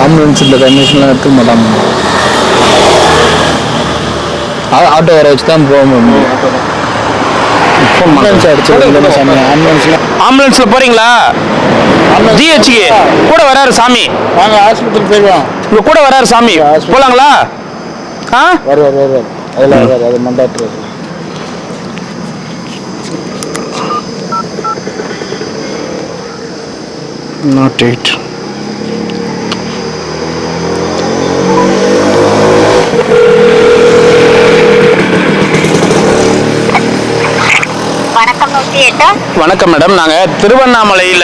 Ambulance இந்த கண்டிஷன்லாம் எடுத்துக்க மாட்டாங்க. ஆட்டோ வர வச்சு தான் போக முடியும். ஆம்புலன்ஸ்ல போறீங்களா? ஜிஹெச்க்கு கூட வராரு சாமி. வாங்க ஹாஸ்பிட்டல் போயிடுவோம். உங்க கூட வராரு சாமி, போலாங்களா? வருவார் அதில் வராது, அது மண்டாக்டர். Not 8. வணக்கம் மேடம், நாங்க திருவண்ணாமலையில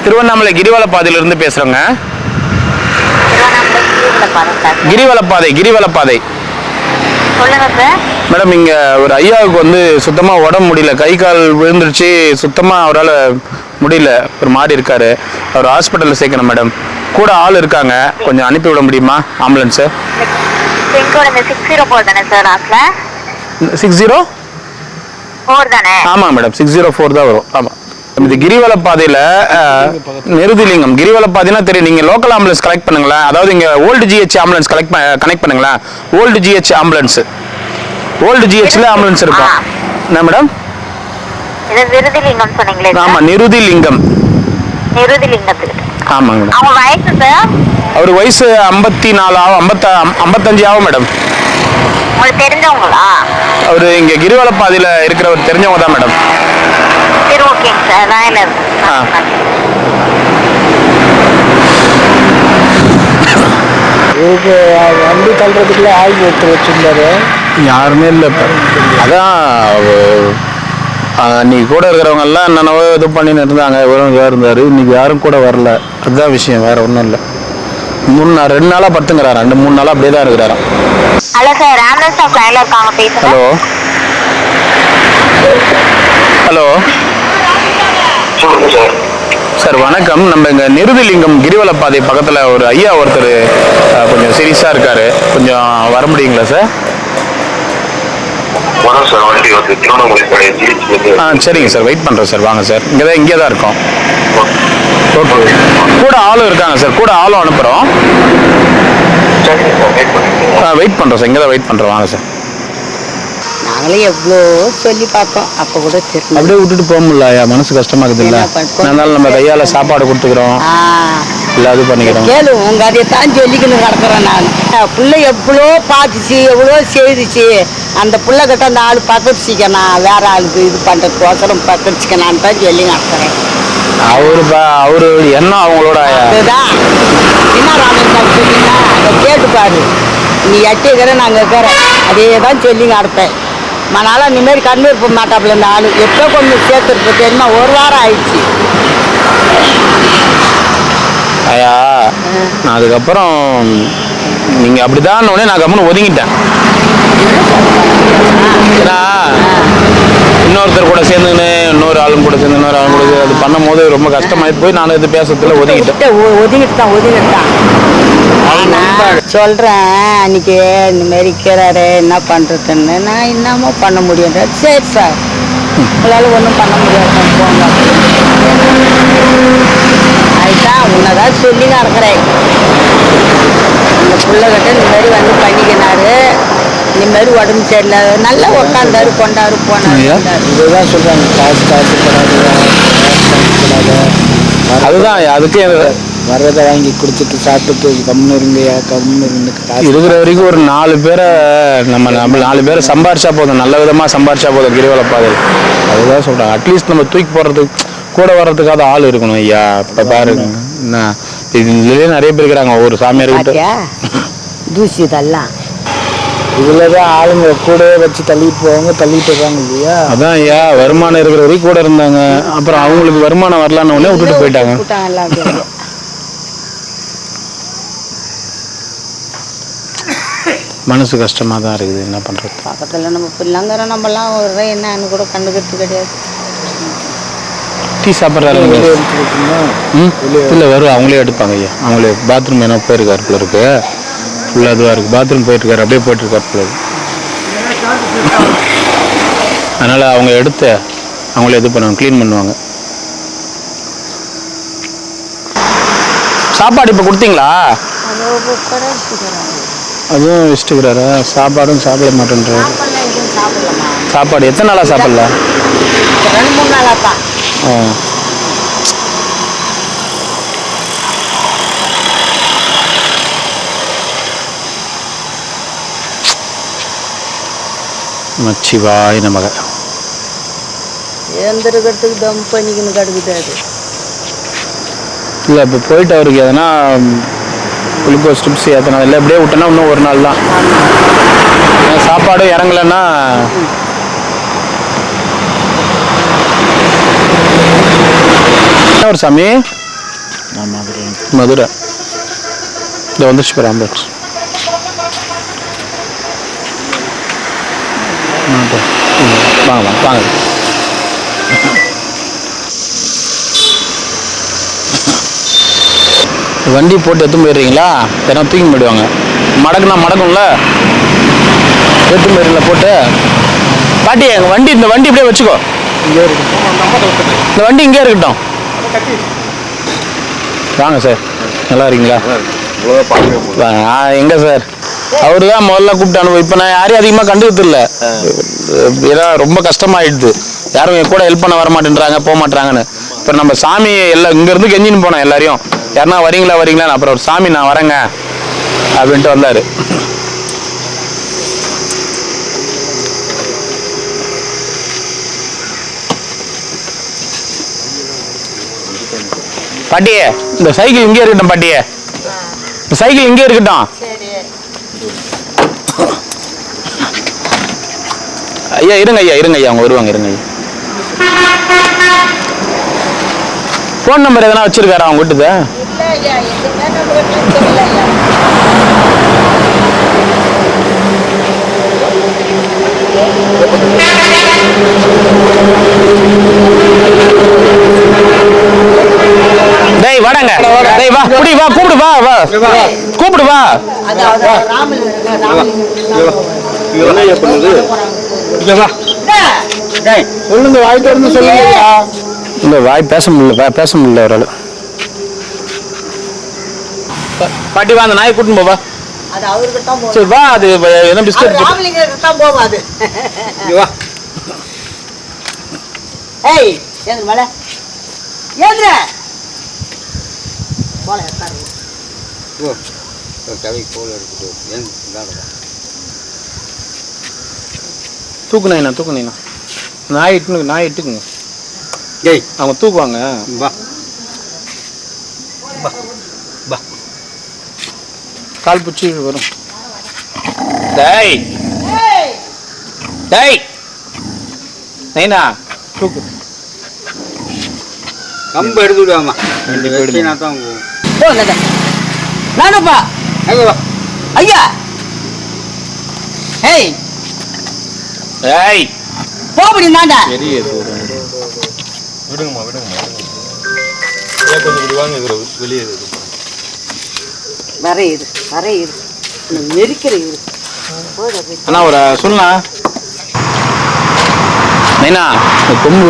திருவண்ணாமலை கிரிவலப்பாதையிலிருந்து பேசுறோங்க. கிரிவலப்பாதை மேடம், இங்க ஒரு ஐயாவுக்கு வந்து சுத்தமா உடம்பு முடியல, கை கால் விழுந்துருச்சு, சுத்தமா அவரால் முடியல, ஒரு மாதிரி இருக்காரு. அவர் ஹாஸ்பிட்டல்ல சேர்க்கணும் மேடம். கூட ஆள் இருக்காங்க, கொஞ்சம் அனுப்பி விட முடியுமா ஆம்புலன்ஸ்? 604 ஆமா மேடம், 604 தான் வரும். ஆமா, இது கிரிவலப்பாதையில நிருதிலிங்கம். கிரிவலப்பாதைனா தெரியும், நீங்க லோக்கல் ஆம்புலன்ஸ் கலெக்ட் பண்ணுங்களேன். அதாவது இங்க ஓல்டு ஜிஹெச் ஆம்புலன்ஸ் கனெக்ட் பண்ணுங்களேன். ஓல்டு ஜிஹெச் ஆம்புலன்ஸ், ஓல்டு ஜிஹெச்ல ஆம்புலன்ஸ் இருக்கும். என்ன மேடம்? இது நிருதிலிங்கம் சொன்னீங்களே? ஆமா, நிருதிலிங்கம். ஆமாங்க மேடம். அவங்க வயசு சார்? அவர் வயசு 54 ஆகும், 55 ஆகும் மேடம். உங்களுக்கு தெரிஞ்சவங்களா? அவரு இங்க கிரிவலப்பாதையில இருக்கிறவர் தெரிஞ்சவங்க தான் மேடம். சரி, ஓகேங்க சார். ராயலர் இதுக்கு வண்டி தள்ளுறதுக்குள்ள ஆய்வு எடுத்து வச்சிருந்தாரு. யாருமே இல்லை இப்போ. அதான் அன்னைக்கு கூட இருக்கிறவங்க எல்லாம் என்னென்னவோ இது பண்ணின்னு இருந்தாங்க, இவரும் இதாக இருந்தார். இன்னைக்கு யாரும் கூட வரல, அதுதான் விஷயம், வேற ஒன்றும் இல்லை. 2 நாளாக படுத்துங்கிறாரா, 2-3 நாளாக அப்படியே தான் இருக்கிறாராம். ஹலோ சார், ஆம்புலன்ஸ் ஸ்டாஃப் லைன்ல இருக்காங்க, பேசுங்க. ஹலோ சார், வணக்கம். நம்ம இங்கே நிருதிலிங்கம் கிரிவலப்பாதை பக்கத்தில் ஒரு ஐயா ஒருத்தர் கொஞ்சம் சீரியஸாக இருக்காரு, கொஞ்சம் வர முடியுங்களா சார்? சரிங்க சார், வெயிட் பண்ணுறோம் சார். வாங்க சார், இங்கே தான் இருக்கோம். ஓகே, கூட ஆளும் இருக்காங்க சார், கூட ஆளும் அனுப்புகிறோம். வெயிட் பண்ணுறோம் சார், இங்கே தான் வெயிட் பண்ணுறோம். வாங்க சார். நாங்களே எவ்வளோ சொல்லி பார்த்தோம், அப்போ கூட அப்படியே விட்டுட்டு போக முடியல, மனசு கஷ்டமா இருக்குது. இல்லை அதனால நம்ம கையால் சாப்பாடு கொடுத்துக்கிறோம், இல்லை அது பண்ணிக்கிறோம். கேளு, உங்க அதை தான் சொல்லிக்கணும் கிடக்குறேன் நான். பிள்ளை எவ்வளோ பார்த்துச்சு, எவ்வளோ செய்துச்சு. அந்த பிள்ளை கிட்ட அந்த ஆள் பக்கடிச்சிக்கணும், வேற ஆளுக்கு இது பண்ணுறதுக்கோசரம் பக்கடிச்சிக்கணான்னு தான் சொல்லி நடத்துறேன். அவரு என்ன அவங்களோட அதுதான் என்ன ராமேஸ்வரம் சொன்னீங்கன்னா அதை கேட்டுப்பாரு. நீ எட்டிக்கிற நாங்கள் இருக்கிறேன், அதே தான் சொல்லி நடப்பேன். மனால இனிமேல் கண்ணீர் போக மாட்டாப்புல இந்த ஆள். எப்போ கொஞ்சம் சேர்த்துருப்ப தெரியுமா, 1 வாரம் ஆயிடுச்சு. ஐயா, நான் அதுக்கப்புறம் நீங்கள் அப்படிதான் நான் கம்முன்னு ஒதுங்கிட்டேன். ஏன்னா இன்னொருத்தர் கூட சேர்ந்துன்னு இன்னொரு ஆளும் கூட அது பண்ணும் போது ரொம்ப கஷ்டமாயிட்டு போய் நான் இது பேசுறதுல ஒதுங்கிட்டு தான் சொல்றேன். அன்னைக்கு இந்த மாதிரி இருக்கிறாரு, என்ன பண்றதுன்னு. நான் என்னமோ பண்ண முடியும். சரி சார், உங்களால ஒன்றும் பண்ண முடியாது, போங்க. அதுதான் உன்னதான் சொல்லி நடக்கிறேன். அந்த பிள்ளைகிட்ட இந்த மாதிரி வந்து பண்ணிக்கினாரு, இந்த மாதிரி உடம்பு சரியில்லாத நல்லா உட்காந்தாரு, கொண்டாரு, போனாரு. இதுதான் சொல்றாங்க, காசு அதுதான் அதுக்கு வர்றதை வாங்கி குடிச்சிட்டு சாப்பிட்டு கம்முன்னு இருந்து இருக்கிற வரைக்கும் ஒரு 4 பேரை நம்ம 4 பேரை சம்பாரிச்சா போதும், நல்ல விதமாக சம்பாரிச்சா போதும் கிரிவலப்பாதை. அதுதான் சொல்கிறேன். அட்லீஸ்ட் நம்ம தூக்கி போடுறதுக்கு கூட வர்றதுக்காக ஆள் இருக்கணும் ஐயா. இப்போ பாருங்க, என்ன இதுலேயே நிறைய பேர் இருக்கிறாங்க, ஒரு சாமியார்கிட்ட தூசி இதெல்லாம் இதுலதான் ஆளுங்க கூட வச்சு தள்ளிட்டு இருக்காங்க இல்லையா. அதான் ஐயா, வருமானம் இருக்கிற வரைக்கும் கூட இருந்தாங்க, அப்புறம் அவங்களுக்கு வருமானம் வரலான்னு உடனே விட்டுட்டு போயிட்டாங்க. மனசு கஷ்டமா தான் இருக்குது, என்ன பண்றது. பக்கத்துல நம்ம பிள்ளைங்கிற நம்மலாம் ஒரு என்னன்னு கூட கண்டுக்கிறது கிடையாது. டீ சாப்பிட்றாரு இல்லை வரும், அவங்களே எடுப்பாங்க ஐயா. அவங்களே பாத்ரூம் என்ன போயிருக்காரு போல இருக்கு, ஃபுல்லாக இதுவாக இருக்குது. பாத்ரூம் போயிட்டுருக்காரு, அப்படியே போயிட்டுருக்காரு போல இருக்கு. அதனால் அவங்க எடுத்து அவங்களே இது பண்ணுவாங்க, க்ளீன் பண்ணுவாங்க. சாப்பாடு இப்போ கொடுத்தீங்களா? அதுவும் வச்சுட்டுக்கிறாரா? சாப்பாடும் சாப்பிட மாட்டேன்றாரு. சாப்பாடு எத்தனை நாளாக சாப்பிடல? 2-3 நாளாப்பா. மச்சிவாய் நமக. ஏந்திரகத்துக்கு தம் பண்ணிக்கணும் கடுக்குதாது. இல்லை இப்போ போயிட்டு அவருக்கு எதனா குளுக்கோஸ் ஸ்ட்ரிப்ஸ் ஏற்றணும். இல்லை இப்படியே விட்டோன்னா இன்னும் ஒரு நாள் தான். சாப்பாடும் இறங்கலைன்னா ஒரு சாமி மதுரை இந்த வந்துருச்சு பேர் ஆம்புலன்ஸ். வாங்க வாங்க வாங்க. வண்டி போட்டு எடுத்து போயிடுறீங்களா? ஏன்னா தூக்கி போயிடுவாங்க. மடக்குனா மடக்கும்ல, எடுத்து போயிடுறீங்களா போட்டு? பாட்டி எங்கள் வண்டி, இந்த வண்டி இப்படியே வச்சுக்கோ. இங்கே இருக்கட்டும், இந்த வண்டி இங்கே இருக்கட்டும். வாங்க சார், நல்லா இருக்கீங்களா? எங்கே சார் அவரு தான் முதல்ல கூப்பிட்டு அனுபவம். இப்போ நான் யாரையும் அதிகமாக கண்டுக்கிறது இல்லை. ஏன்னா ரொம்ப கஷ்டமாயிடுது. யாரும் என் கூட ஹெல்ப் பண்ண வர மாட்டேன்றாங்க, போக மாட்டாங்கன்னு. இப்போ நம்ம சாமி எல்லாம் இங்கேருந்து கெஞ்சின்னு போனோம் எல்லாரையும், யாருன்னா வரீங்களா? அப்புறம் ஒரு சாமி நான் வரேங்க அப்படின்ட்டு வந்தார். பாட்டியே இந்த சைக்கிள் இங்கே இருக்கட்டும். பாட்டியே இந்த சைக்கிள் இங்கே இருக்கட்டும். ஐயா இருங்க ஐயா அவங்க வருவாங்க. இருங்க ஐயா. ஃபோன் நம்பர் எதனா வச்சிருக்காரா அவங்க வீட்டுது? டேய் வாடங்க. டேய் வா குடி வா, கூப்பிடு வா வா கூப்பிடு வா. என்ன பண்ணுது? சொல்லுங்க, வாய் திறந்து சொல்லுங்க. இந்த வாய் பேச முடியல ஒரு ஆள். பாட்டி வா, அந்த நாயை கூட்டின்னு போவா. சரி வா, அது என்ன பிஸ்கட் போவாது. ஏய் ஏந்திர மேல ஏந்திர போல பாரு. ஓ கவி கோல் எடுத்து ஏன் இந்தாடா. தூக்குனேண்ணா நாய் இட்டுக்குங்க. ஏய் அவங்க தூக்குவாங்க. வா வா வா, கால் பிடிச்சி வரும். டேய் டேய் நைனா தூக்கு. கம்பு எடுத்து விடுவாமா. நானப்பா ஐயா. ஏய் ஏய் போபடி நாடா. விடுங்கம்மா கொஞ்சம் விடுவாங்க. வெளியே வரையுது நெருக்கிறது. அண்ணா ஒரு சொல்லுண்ணா. நைனா கொம்பு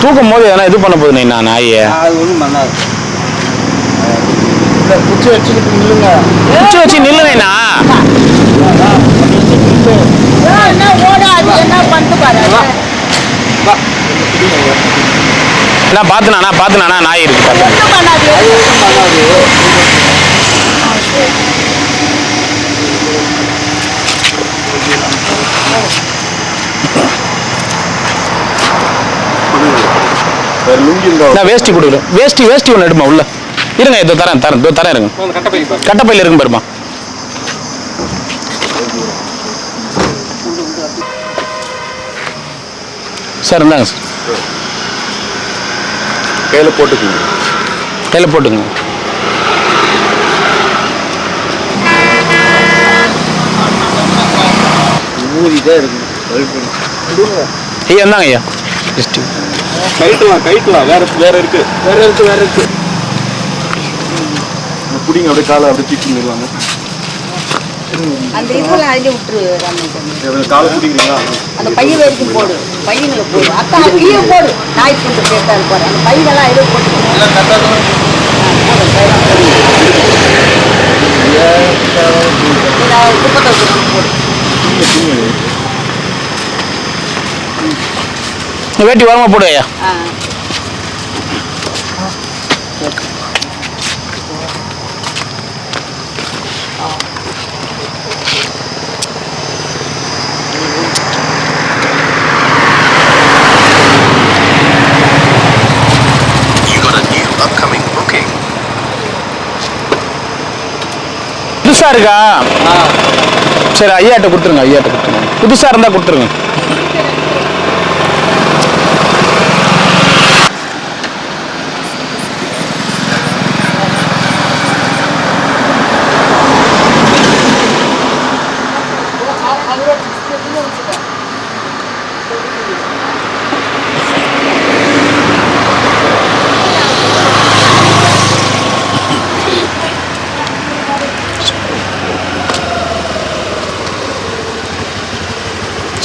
தூக்கும் போது எதனா இது பண்ண போகுது நைனா நாயை? அது ஒன்றும் பண்ணாது. குச்சி வச்சுக்கிட்டு நில்லுங்க. குச்சி வச்சு நில்லு நைனா. என்ன பண்ணிட்டு பாரு. என்ன பாத்துனா நாய் இருக்கு பாத்து. நான் வேஷ்டி கொடுக்குறேன். வேஷ்டி ஒன்று எடுமா உள்ள. இருங்க இதோ தரேன் இருங்க. கட்டப்பையில் இருக்கும் பாருமா. சார் இந்தாங்க சார். கையில் போட்டுக்குங்க. ஊதிதான் இருக்கு. ஐயா இந்தாங்க ஐயா. கைட்டுலாம் வேற இருக்கு. புடிங்க அப்படியே காலை அப்படியே தூக்கி நிறுவாங்க. அந்த இதெல்லாம் அதிலே விட்டுரு. காலை பிடிக்கிறீங்களா? அந்த பையன் வரைக்கும் போடு. பையங்களை போடு. அக்கா கீழே போடு. நாய் கொண்டு பேசா இருப்பாரு. அந்த பையனெல்லாம் அதிலே போட்டு வேட்டி வரமா போடு ஐயா. புதுசா இருக்கா? சரி ஐயாட்ட கொடுத்துருங்க, ஐயாட்ட கொடுத்துருங்க. புதுசா இருந்தா கொடுத்துருங்க.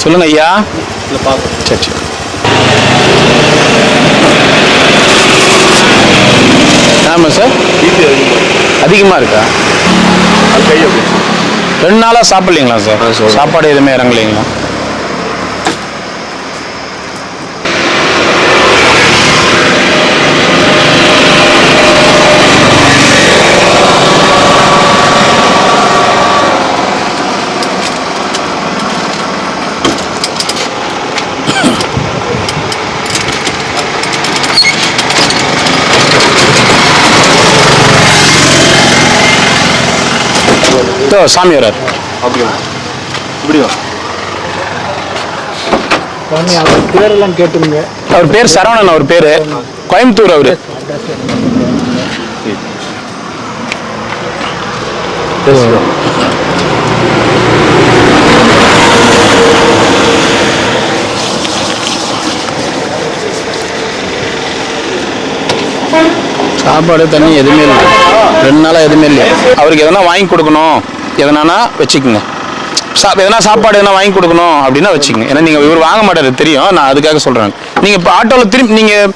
சொல்லுங்க ஐயா. சரி சரி. ஆமாம் சார். அதிகமாக இருக்கா? 2 நாளாக சாப்பிட்லீங்களா சார்? சாப்பாடு எதுவுமே இறங்கலைங்களா? சாமி வரார். அவர் பேரெல்லாம் கேட்டுங்க. அவர் பேர் சரவணன். அவர் பேரு கோயம்புத்தூர். அவரு சாப்பாடு தண்ணி எதுவுமே இல்லை. 2 நாளாக எதுவுமே இல்லை. அவருக்கு எதனா வாங்கி கொடுக்கணும், எதனா வச்சுக்கோங்க. எதனா சாப்பாடு எதனா வாங்கி கொடுக்கணும் அப்படின்னா வச்சுக்கோங்க. ஏன்னா நீங்கள் இவர் வாங்க மாட்டாரு தெரியும், நான் அதுக்காக சொல்கிறேன். நீங்கள் இப்போ ஆட்டோவில் திரும்பி நீங்கள்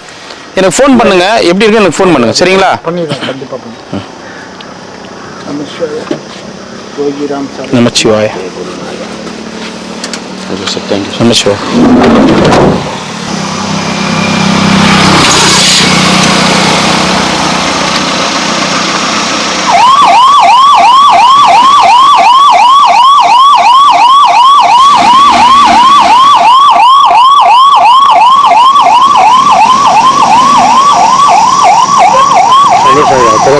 எனக்கு ஃபோன் பண்ணுங்க, எப்படி இருக்கு எனக்கு ஃபோன் பண்ணுங்க. சரிங்களா? நமச்சிவாய. நமச்சிவாய.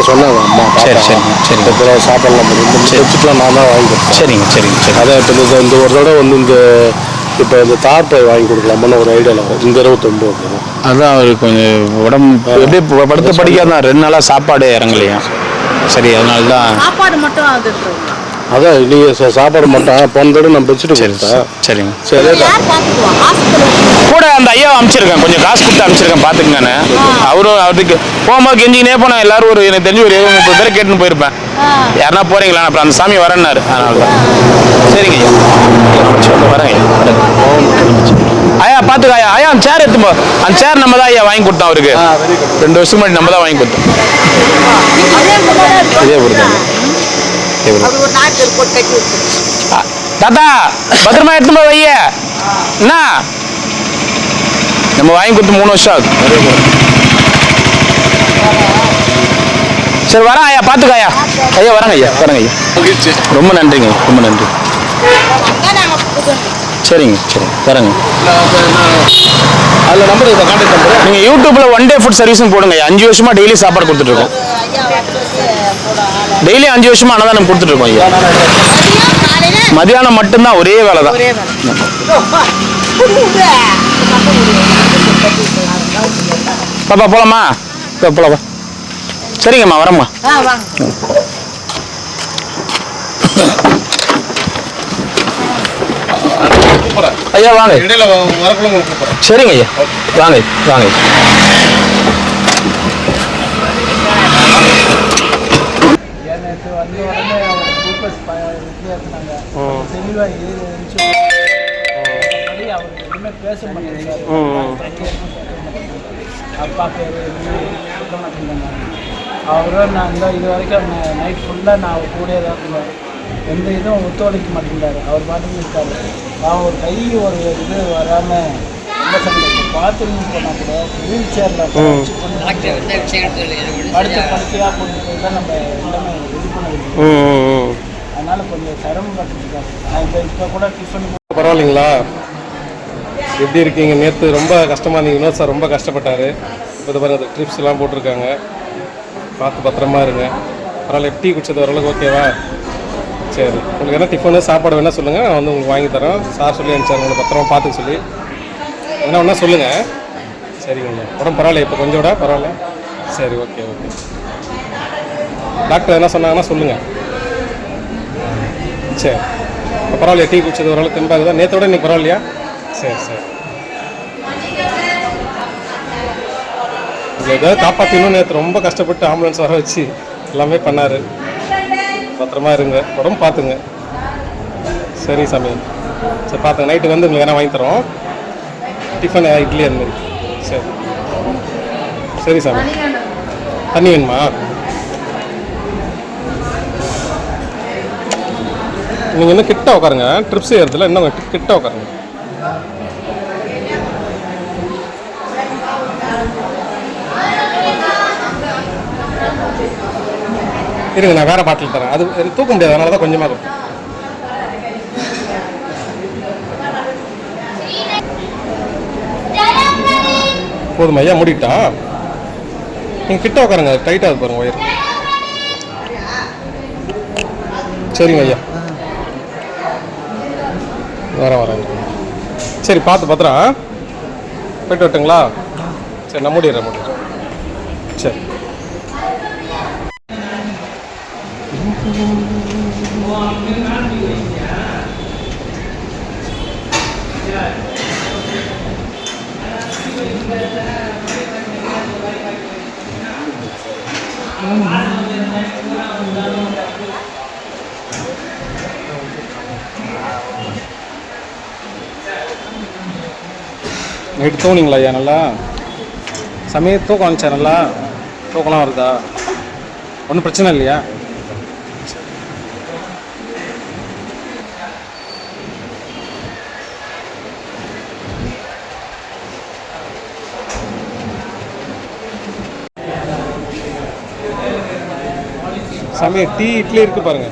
சொன்னாங்க அம்மா. சரி சரி சரி. சாப்பாடுலாம் வச்சுக்கலாம், நான் தான் வாங்கி கொடுத்தேன். சரிங்க சரிங்க சரி. அதான் இப்போ இந்த ஒரு தடவை இந்த இப்போ இந்த தார்ப்பை வாங்கி கொடுக்கலாமான்னு ஒரு ஐடியாவில் இந்த 29 வருது. அதான் அவருக்கு கொஞ்சம் உடம்பு எப்படி படுத்த படிக்காதான் 2 நாளாக சாப்பாடு இறங்கலையா. சரி அதனால தான் சாப்பாடு மட்டும் அதான் நீங்கள் சாப்பாடு மட்டும் போன தடவை நான் வச்சுட்டு கொடுத்தேன். சரிங்க சரி. கூட அந்த ஐயா அனுப்பிச்சிருக்கேன், கொஞ்சம் காசு கொடுத்து அனுப்பிச்சிருக்கேன் பார்த்துக்குங்கன்னு. அவரும் அவருக்கு போகும்போது கெஞ்சிக்கினே போனேன். எல்லாரும் ஒரு எனக்கு தெரிஞ்சு ஒரு 30 பேரை கேட்டுன்னு போயிருப்பேன். யாருன்னா போறீங்களா? அப்புறம் அந்த சாமி வரேன்னாரு. அதனால தான். சரிங்க ஐயா வரேங்க ஐயா. பார்த்துக்க ஐயா. ஐயா அந்த சேர் எடுத்துப்போ. அந்த சேர் நம்ம தான் ஐயா வாங்கி கொடுத்தோம் அவருக்கு. 2 வருஷத்துக்கு முன்னாடி நம்ம தான் வாங்கி கொடுத்தோம். இதே கொடுத்தோம். தாத்தா பத்திரமா எடுத்து போய் வைய. என்ன நம்ம வாங்கி கொடுத்து 3 வருஷம் ஆகுது. சரி வரேன் ஐயா. பார்த்துக்க ஐயா. ஐயா வரேங்க ஐயா. வரேங்க ஐயா. ரொம்ப நன்றிங்க, ரொம்ப நன்றி. சரிங்க சரி வரேங்க. அதில் நம்பர் இதை கான்டாக்ட் நம்பர். நீங்கள் யூடியூப்பில் 1 டே ஃபுட் சர்வீஸ்னு போடுங்க. 5 வருஷமாக டெய்லி சாப்பாடு கொடுத்துட்ருக்கோம். டெய்லி 5 வருஷமாக அன்னதானம் கொடுத்துட்ருக்கோம் ஐயா. மதியானம் மட்டும்தான், ஒரே வேலை தான். பாப்பா போலாமா? போலாமா? சரிங்கம்மா வரம்மா. ஐயா வாங்க. சரிங்க ஐயா வாங்க வாங்க. வந்து உடனே குளுக்கோஸ் தெளிவாக அவருக்கு எதுவுமே பேச மாட்டேன். அப்பா பேர் சொல்ல மாட்டேங்கிறாங்க. அவரும் நான் இது வரைக்கும் நைட் ஃபுல்லாக நான் அவர் கூடயே தான் இருந்தேன். எந்த இதுவும் ஒத்துழைக்க மாட்டேங்கிறாரு. அவர் பாட்டுக்கு இருக்காரு. நான் ஒரு கை ஒரு இது வராமல் ரொம்ப சந்தோஷம். பாத்ரூம் போனால் கூட வீல் சேரில் படுக்கையாக கொண்டு போய் தான் நம்ம எல்லாமே இது பண்ண முடியும். அதனால் கொஞ்சம் சிரமப்பட்டுருக்காரு. நான் இப்போ கூட டிஃபன் பரவாயில்லைங்களா? எப்படி இருக்கீங்க? நேற்று ரொம்ப கஷ்டமாக இருந்தீங்க. வினோத் சார் ரொம்ப கஷ்டப்பட்டார். இப்போ பாருங்க ட்ரிப்ஸ் எல்லாம் போட்டிருக்காங்க. பார்த்து பத்திரமா இருங்க. பரவாயில்ல. டீ குடிச்சது ஓரளவுக்கு ஓகேவா? சரி, உங்களுக்கு என்ன டிஃபனு சாப்பாடு வேணால் சொல்லுங்கள், நான் வந்து உங்களுக்கு வாங்கி தரேன். சார் சொல்லி அனுப்பிச்சார் உங்களை பத்திரமா பார்த்துக்க சொல்லி. என்ன ஒன்றா சொல்லுங்கள். சரிங்க. உடம்பு பரவாயில்ல? இப்போ கொஞ்சம் விட பரவாயில்ல? சரி, ஓகே ஓகே. டாக்டர் என்ன சொன்னாங்கன்னா சொல்லுங்கள். சரி, இப்போ பரவாயில்லையா? டீ குடிச்சது ஓரளவுக்கு தெம்பாகுதா? நேற்றோட இன்னைக்கு பரவாயில்லையா? சரி சரி. ஏதாவது காப்பாற்றணும். நேற்று ரொம்ப கஷ்டப்பட்டு ஆம்புலன்ஸ் வர வச்சு எல்லாமே பண்ணார். பத்திரமா இருங்க, உடம்பு பார்த்துங்க. சரி சாமி. சரி பார்த்துங்க. நைட்டு வந்து உங்களுக்கு என்ன வாங்கி தரோம். டிஃபன் இட்லி அந்த மாதிரி. சரி சரி சாமி. தண்ணி வேணுமா? நீங்கள் இன்னும் கிட்ட உட்காருங்க. ட்ரிப்ஸ் ஏறுறதுல இன்னும் கிட்ட உட்காருங்க. இருங்க, நான் வேறு பாட்டில் தரேன். அது தூக்க முடியாது, அதனால தான் கொஞ்சமாக இருக்கும். போதும் ஐயா, மூடிட்டா? நீங்கள் கிட்ட உட்காருங்க, டைட்டாக பாருங்க ஒயர். சரிங்க ஐயா, வரேன். சரி, பார்த்து பத்திரம் போய்ட்டு வரட்டுங்களா? சரி, நான் மூடிடுறேன். சரி. நைட்டு தூங்குனீங்களா ஐயா? நல்லா சமயம் தூக்கம் வந்துச்சா? நல்லா தூக்கம்லாம் வருதா? ஒன்றும் பிரச்சனை இல்லையா? சமயம் டீ இட்லி இருக்கு பாருங்க.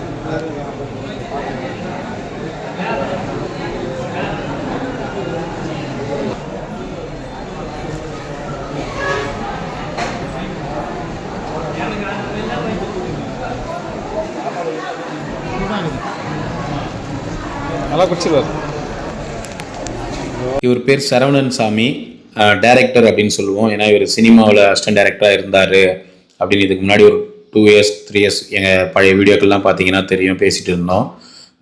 நல்லா குடிச்சிருவார். இவர் பேர் சரவணன் சாமி, டைரக்டர் அப்படின்னு சொல்லுவோம். ஏன்னா இவர் சினிமாவில் அசிஸ்டன்ட் டைரக்டராக இருந்தார் அப்படின்னு இதுக்கு முன்னாடி ஒரு 2 years 3 years எங்கள் பழைய வீடியோக்கள்லாம் பார்த்தீங்கன்னா தெரியும், பேசிகிட்டு இருந்தோம்.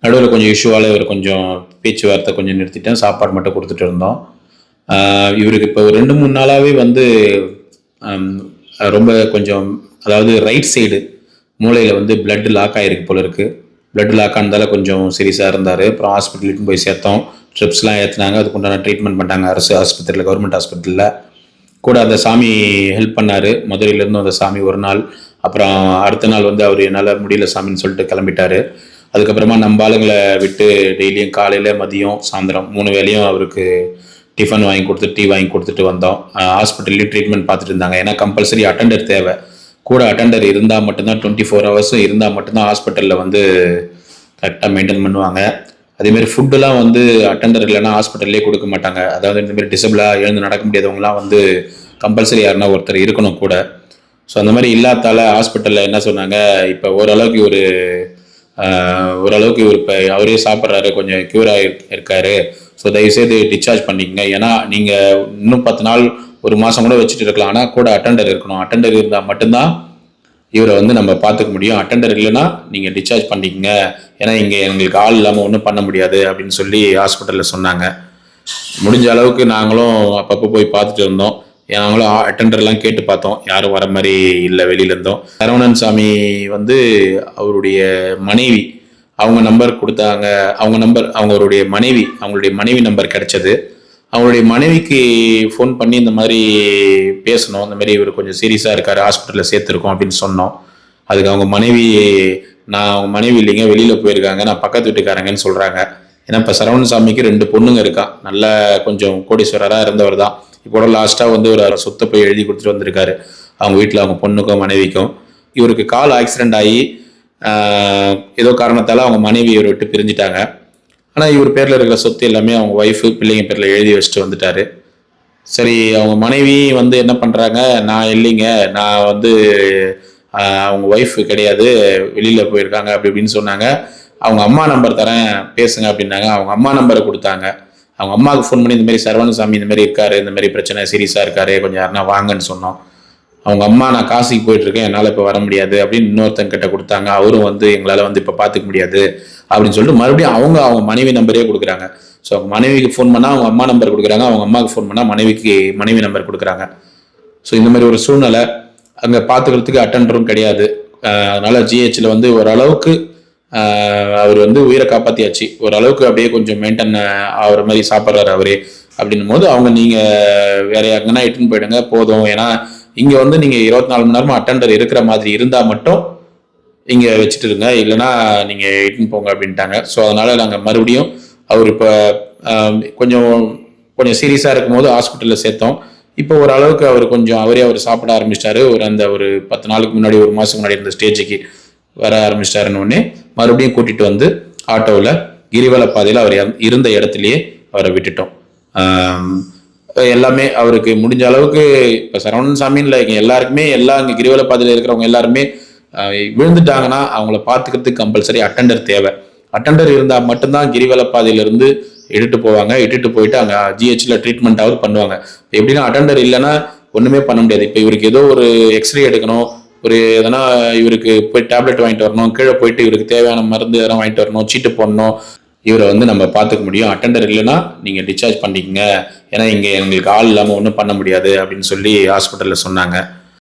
நடுவில் கொஞ்சம் இஷ்யூவால் இவர் கொஞ்சம் பேச்சுவார்த்தை கொஞ்சம் நிறுத்திட்டேன், சாப்பாடு மட்டும் கொடுத்துட்டு இருந்தோம். இவருக்கு இப்போ ஒரு 2-3 நாளாகவே வந்து ரொம்ப கொஞ்சம், அதாவது ரைட் சைடு மூளையில் வந்து பிளட் லாக் ஆகிருக்கு போல இருக்குது. பிளட் லாக் ஆனதால கொஞ்சம் சீரியஸாக இருந்தார். அப்புறம் ஹாஸ்பிட்டலுக்கு போய் சேர்த்தோம். ட்ரிப்ஸ்லாம் ஏற்றினாங்க. அதுக்கு உண்டான ட்ரீட்மெண்ட் பண்ணிட்டாங்க அரசு ஆஸ்பத்திரியில், கவர்மெண்ட் ஹாஸ்பிட்டலில். கூட அந்த சாமி ஹெல்ப் பண்ணார். மதுரையிலேருந்து அந்த சாமி ஒரு நாள், அப்புறம் அடுத்த நாள் வந்து அவர் என்னால் முடியல சாமின்னு சொல்லிட்டு கிளம்பிட்டார். அதுக்கப்புறமா நம்ம ஆளுங்களை விட்டு டெய்லியும் காலையில் மதியம் சாயந்தரம் 3 வேளையும் அவருக்கு டிஃபன் வாங்கி கொடுத்து டீ வாங்கி கொடுத்துட்டு வந்தோம். ஹாஸ்பிட்டல்லையும் ட்ரீட்மெண்ட் பார்த்துட்டு இருந்தாங்க. ஏன்னா கம்பல்சரி அட்டெண்டர் தேவை. கூட அட்டெண்டர் இருந்தால் மட்டும்தான் 24 hours இருந்தால் மட்டும்தான் ஹாஸ்பிட்டலில் வந்து கரெக்டாக மெயின்டைன் பண்ணுவாங்க. அதேமாரி ஃபுட்டுலாம் வந்து அட்டெண்டர் இல்லைன்னா ஹாஸ்பிட்டல்லே கொடுக்க மாட்டாங்க. அதாவது இந்தமாரி டிசபிளாக எழுந்து நடக்க முடியாதவங்களாம் வந்து கம்பல்சரி யாருன்னா ஒருத்தர் இருக்கணும் கூட. ஸோ அந்த மாதிரி இல்லாதால ஹாஸ்பிட்டலில் என்ன சொன்னாங்க, இப்போ ஓரளவுக்கு இவர் இப்போ அவரே சாப்பிட்றாரு, கொஞ்சம் க்யூராக இருக்காரு. ஸோ தயவுசெய்து டிஸ்சார்ஜ் பண்ணிக்கங்க. ஏன்னா நீங்கள் இன்னும் 10 நாள் 1 மாதம் கூட வச்சுட்டு இருக்கலாம். ஆனால் கூட அட்டெண்டர் இருக்கணும். அட்டெண்டர் இருந்தால் மட்டும்தான் இவரை வந்து நம்ம பார்த்துக்க முடியும். அட்டெண்டர் இல்லைன்னா நீங்கள் டிஸ்சார்ஜ் பண்ணிக்கங்க, ஏன்னா இங்கே எங்களுக்கு ஆள் இல்லாமல் ஒன்றும் பண்ண முடியாது அப்படின்னு சொல்லி ஹாஸ்பிட்டலில் சொன்னாங்க. முடிஞ்ச அளவுக்கு நாங்களும் அப்பப்போ போய் பார்த்துட்டு இருந்தோம். நாங்களும் அட்டெண்டர்லாம் கேட்டு பார்த்தோம், யாரும் வர மாதிரி இல்லை வெளியிலேருந்தோம். சரவணன் சாமி வந்து அவருடைய மனைவி அவங்க நம்பர் கொடுத்தாங்க. அவங்களுடைய மனைவி நம்பர் கிடைச்சது. அவங்களுடைய மனைவிக்கு ஃபோன் பண்ணி இந்த மாதிரி பேசணும், இந்த மாதிரி இவர் கொஞ்சம் சீரியஸாக இருக்கார், ஹாஸ்பிட்டலில் சேர்த்துருக்கோம் அப்படின்னு சொன்னோம். அதுக்கு அவங்க மனைவி, நான் அவங்க மனைவி இல்லைங்க, வெளியில் போயிருக்காங்க, நான் பக்கத்து வீட்டுக்காரங்கன்னு சொல்கிறாங்க. ஏன்னா இப்போ சரவணசாமிக்கு 2 பொண்ணுங்க இருக்கா, நல்ல கொஞ்சம் கோடீஸ்வரராக இருந்தவர் தான். இப்போ லாஸ்ட்டாக வந்து ஒரு சொத்தை போய் எழுதி கொடுத்துட்டு வந்திருக்காரு அவங்க வீட்டில், அவங்க பொண்ணுக்கும் மனைவிக்கும். இவருக்கு கால் ஆக்சிடென்ட் ஆகி ஏதோ காரணத்தால் அவங்க மனைவி இவரை விட்டு பிரிஞ்சிட்டாங்க. ஆனால் இவர் பேரில் இருக்கிற சொத்து எல்லாமே அவங்க ஒய்ஃபு பிள்ளைங்க பேரில் எழுதி வச்சுட்டு வந்துட்டாரு. சரி, அவங்க மனைவி வந்து என்ன பண்ணுறாங்க, நான் இல்லைங்க, நான் வந்து அவங்க ஒய்ஃபு கிடையாது, வெளியில் போயிருக்காங்க அப்படி இப்படின்னு சொன்னாங்க. அவங்க அம்மா நம்பர் தரேன் பேசுங்க அப்படின்னாங்க. அவங்க அம்மா நம்பரை கொடுத்தாங்க. அவங்க அம்மாவுக்கு ஃபோன் பண்ணி இந்த மாதிரி சரவணசாமி இந்த மாதிரி இருக்காரு, இந்த மாதிரி பிரச்சனை சீரியஸாக இருக்காரு, கொஞ்சம் யாருன்னா வாங்கன்னு சொன்னோம். அவங்க அம்மா, நான் காசிக்கு போயிட்டுருக்கேன், என்னால் இப்போ வர முடியாது அப்படின்னு இன்னொருத்தங்க கிட்ட கொடுத்தாங்க. அவரும் வந்து எங்களால் வந்து இப்போ பார்த்துக்க முடியாது அப்படின்னு சொல்லிட்டு மறுபடியும் அவங்க மனைவி நம்பரே கொடுக்குறாங்க. ஸோ அவங்க மனைவிக்கு ஃபோன் பண்ணால் அவங்க அம்மா நம்பர் கொடுக்குறாங்க, அவங்க அம்மாவுக்கு ஃபோன் பண்ணால் மனைவி நம்பர் கொடுக்குறாங்க. ஸோ இந்த மாதிரி ஒரு சூழ்நிலை. அங்கே பார்த்துக்கிறதுக்கு அட்டெண்டரும் கிடையாது. அதனால் ஜிஹெச்சில் வந்து ஓரளவுக்கு அவர் வந்து உயிரை காப்பாற்றியாச்சு, ஓரளவுக்கு அப்படியே கொஞ்சம் மெயின்டைன் ஆகிற மாதிரி சாப்பிட்றாரு அவரே. அப்படின்னும் போது அவங்க நீங்கள் வேற எங்கன்னா இட்டுன்னு போயிடுங்க போதும், ஏன்னா இங்கே வந்து நீங்கள் 24 மணி நேரமும் அட்டெண்டர் இருக்கிற மாதிரி இருந்தால் மட்டும் இங்கே வச்சுட்டு இருங்க, இல்லைனா நீங்கள் இட்டுன்னு போங்க அப்படின்ட்டாங்க. ஸோ அதனால் நாங்கள் மறுபடியும் அவர் இப்போ கொஞ்சம் சீரியஸாக இருக்கும் போது ஹாஸ்பிட்டலில் சேர்த்தோம். இப்போ ஓரளவுக்கு அவர் சாப்பிட ஆரம்பிச்சிட்டாரு. ஒரு 10 நாளுக்கு முன்னாடி, 1 மாதத்துக்கு முன்னாடி இருந்த ஸ்டேஜுக்கு வர ஆரம்பிச்சிட்டாருன்னு உடனே மறுபடியும் கூட்டிகிட்டு வந்து ஆட்டோவில் கிரிவல பாதையில் அவர் இருந்த இடத்துலையே அவரை விட்டுட்டோம். எல்லாமே அவருக்கு முடிஞ்ச அளவுக்கு இப்போ சரவணசாமின்னு இல்லை, எல்லாருக்குமே இங்கே கிரிவல பாதையில் இருக்கிறவங்க எல்லாருமே விழுந்துட்டாங்கன்னா அவங்கள பார்த்துக்கிறதுக்கு கம்பல்சரி அட்டெண்டர் தேவை. அட்டெண்டர் இருந்தால் மட்டும்தான் கிரிவல பாதையிலிருந்து இட்டுட்டு போயிட்டு அங்கே ஜிஹெச்சில் ட்ரீட்மெண்ட்டாவது பண்ணுவாங்க. எப்படின்னா அட்டெண்டர் இல்லைன்னா ஒன்றுமே பண்ண முடியாது. இப்போ இவருக்கு ஏதோ ஒரு எக்ஸ்ரே எடுக்கணும், எதனா இவருக்கு போய் டேப்லெட் வாங்கிட்டு வரணும், கீழே போயிட்டு இவருக்கு தேவையான மருந்து எதனா வாங்கிட்டு வரணும், சீட்டு போடணும், இவரை வந்து நம்ம பார்த்துக்க முடியும். அட்டெண்டர் இல்லைன்னா நீங்கள் டிஸ்சார்ஜ் பண்ணிக்கங்க, ஏன்னா இங்கே எங்களுக்கு ஆள் இல்லாமல் ஒன்றும் பண்ண முடியாது அப்படின்னு சொல்லி ஹாஸ்பிட்டலில் சொன்னாங்க.